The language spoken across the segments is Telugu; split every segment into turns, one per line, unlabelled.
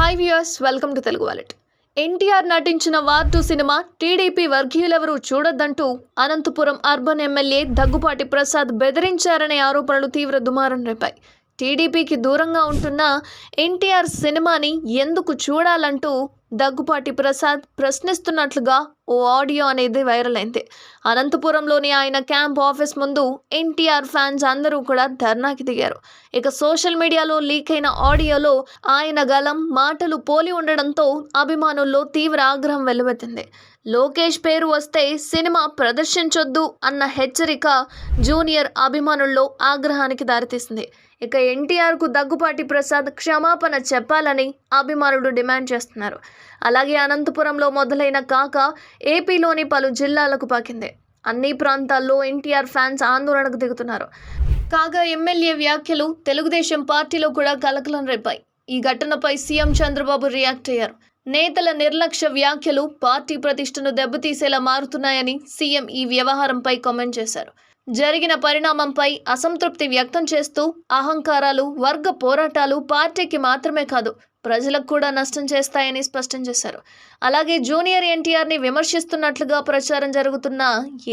Hi viewers, welcome to Telugu wallet. NTR నటించిన వార్ 2 సినిమా టీడీపీ వర్గీయులెవరూ చూడొద్దంటూ అనంతపురం అర్బన్ ఎమ్మెల్యే దగ్గుపాటి ప్రసాద్ బెదిరించారనే ఆరోపణలు తీవ్ర దుమారం రేపాయి. టీడీపీకి దూరంగా ఉంటున్న ఎన్టీఆర్ సినిమాని ఎందుకు చూడాలంటూ దగ్గుపాటి ప్రసాద్ ప్రశ్నిస్తున్నట్లుగా ఓ ఆడియో అనేది వైరల్ అయింది. అనంతపురంలోని ఆయన క్యాంప్ ఆఫీస్ ముందు ఎన్టీఆర్ ఫ్యాన్స్ అందరూ కూడా ధర్నాకి దిగారు. ఇక సోషల్ మీడియాలో లీక్ అయిన ఆడియోలో ఆయన గలం మాటలు పోలి ఉండడంతో అభిమానుల్లో తీవ్ర ఆగ్రహం వెల్లువెత్తింది. లోకేష్ పేరు వస్తే సినిమా ప్రదర్శించొద్దు అన్న హెచ్చరిక జూనియర్ అభిమానుల్లో ఆగ్రహానికి దారితీసింది. ఇక ఎన్టీఆర్కు దగ్గుపాటి ప్రసాద్ క్షమాపణ చెప్పాలని అభిమానులు డిమాండ్ చేస్తున్నారు. అలాగే అనంతపురంలో మొదలైన కాక ఏపీలోని పలు జిల్లాలకు పాకింది. అన్ని ప్రాంతాల్లో ఎన్టీఆర్ ఫ్యాన్స్ ఆందోళనకు దిగుతున్నారు. కాగా ఎమ్మెల్యే వ్యాఖ్యలు తెలుగుదేశం పార్టీలో కూడా కలకలం రేపాయి. ఈ ఘటనపై సీఎం చంద్రబాబు రియాక్ట్ అయ్యారు. నేతల నిర్లక్ష్య వ్యాఖ్యలు పార్టీ ప్రతిష్టను దెబ్బతీసేలా మారుతున్నాయని సీఎం ఈ వ్యవహారంపై కామెంట్ చేశారు. జరిగిన పరిణామంపై అసంతృప్తి వ్యక్తం చేస్తూ అహంకారాలు, వర్గ పోరాటాలు పార్టీకి మాత్రమే కాదు ప్రజలకు కూడా నష్టం చేస్తాయని స్పష్టం చేశారు. అలాగే జూనియర్ ఎన్టీఆర్ని విమర్శిస్తున్నట్లుగా ప్రచారం జరుగుతున్న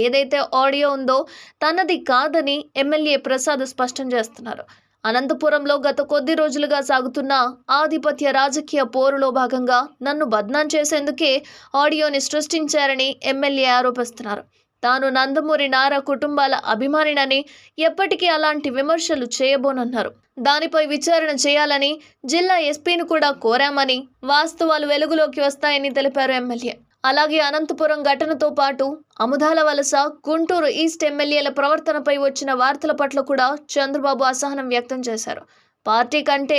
ఏదైతే ఆడియో ఉందో తనది కాదని ఎమ్మెల్యే ప్రసాద్ స్పష్టం చేస్తున్నారు. అనంతపురంలో గత కొద్ది రోజులుగా సాగుతున్న ఆధిపత్య రాజకీయ పోరులో భాగంగా నన్ను బద్నాం చేసేందుకే ఆడియోని సృష్టించారని ఎమ్మెల్యే ఆరోపిస్తున్నారు. తాను నందమూరి నారా కుటుంబాల అభిమానినని, ఎప్పటికీ అలాంటి విమర్శలు చేయబోనన్నారు. దానిపై విచారణ చేయాలని జిల్లా ఎస్పీని కూడా కోరామని, వాస్తవాలు వెలుగులోకి వస్తాయని తెలిపారు ఎమ్మెల్యే. అలాగే అనంతపురం ఘటనతో పాటు అముదాల వలస, గుంటూరు ఈస్ట్ ఎమ్మెల్యేల ప్రవర్తనపై వచ్చిన వార్తల పట్ల కూడా చంద్రబాబు అసహనం వ్యక్తం చేశారు. పార్టీ కంటే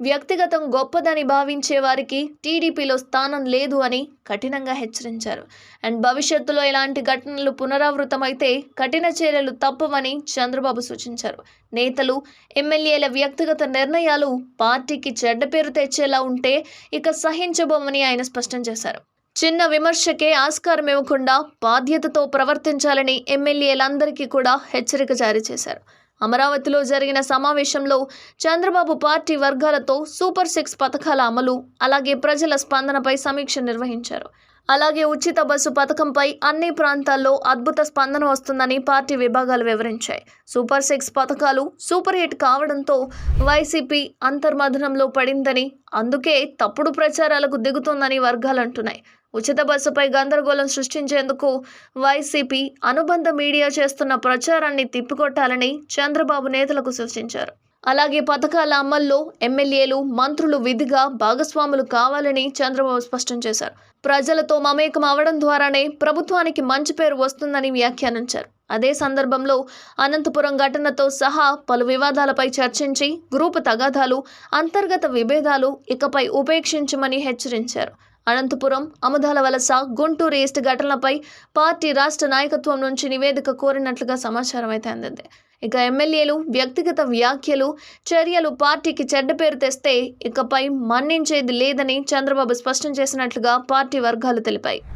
వ్యక్తిగతం గొప్పదని భావించే వారికి టీడీపీలో స్థానం లేదు అని కఠినంగా హెచ్చరించారు. అండ్ భవిష్యత్తులో ఇలాంటి ఘటనలు పునరావృతమైతే కఠిన చర్యలు తప్పవని చంద్రబాబు సూచించారు. నేతలు, ఎమ్మెల్యేల వ్యక్తిగత నిర్ణయాలు పార్టీకి చెడ్డ పేరు తెచ్చేలా ఉంటే ఇక సహించబోమని ఆయన స్పష్టం చేశారు. చిన్న విమర్శకే ఆస్కారం ఇవ్వకుండా బాధ్యతతో ప్రవర్తించాలని ఎమ్మెల్యేలందరికీ కూడా హెచ్చరిక జారీ చేశారు. అమరావతిలో జరిగిన సమావేశంలో చంద్రబాబు పార్టీ వర్గాలతో సూపర్ 6 పథకాల అమలు, అలాగే ప్రజల స్పందనపై సమీక్ష నిర్వహించారు. అలాగే ఉచిత బస్సు పథకంపై అన్ని ప్రాంతాల్లో అద్భుత స్పందన వస్తుందని పార్టీ విభాగాలు వివరించాయి. సూపర్ 6 పథకాలు సూపర్ హిట్ కావడంతో వైసీపీ అంతర్మథనంలో పడిందని, అందుకే తప్పుడు ప్రచారాలకు దిగుతోందని వర్గాలు అంటున్నాయి. ఉచిత బస్సుపై గందరగోళం సృష్టించేందుకు వైసీపీ అనుబంధ మీడియా చేస్తున్న ప్రచారాన్ని తిప్పికొట్టాలని చంద్రబాబు నేతలకు సూచించారు. అలాగే పథకాల అమల్లో ఎమ్మెల్యేలు, మంత్రులు విధిగా భాగస్వాములు కావాలని చంద్రబాబు స్పష్టం చేశారు. ప్రజలతో మమేకం అవడం ద్వారానే ప్రభుత్వానికి మంచి పేరు వస్తుందని వ్యాఖ్యానించారు. అదే సందర్భంలో అనంతపురం ఘటనతో సహా పలు వివాదాలపై చర్చించి గ్రూపు తగాదాలు, అంతర్గత విభేదాలు ఇకపై ఉపేక్షించమని హెచ్చరించారు. అనంతపురం, అముదాల వలస, గుంటూరు ఈస్ట్ ఘటనలపై పార్టీ రాష్ట్ర నాయకత్వం నుంచి నివేదిక కోరినట్లుగా సమాచారం అయితే అందింది. ఇక ఎమ్మెల్యేలు వ్యక్తిగత వ్యాఖ్యలు, చర్యలు పార్టీకి చెడ్డ పేరు తెస్తే ఇకపై మన్నించేది లేదని చంద్రబాబు స్పష్టం చేసినట్లుగా పార్టీ వర్గాలు తెలిపాయి.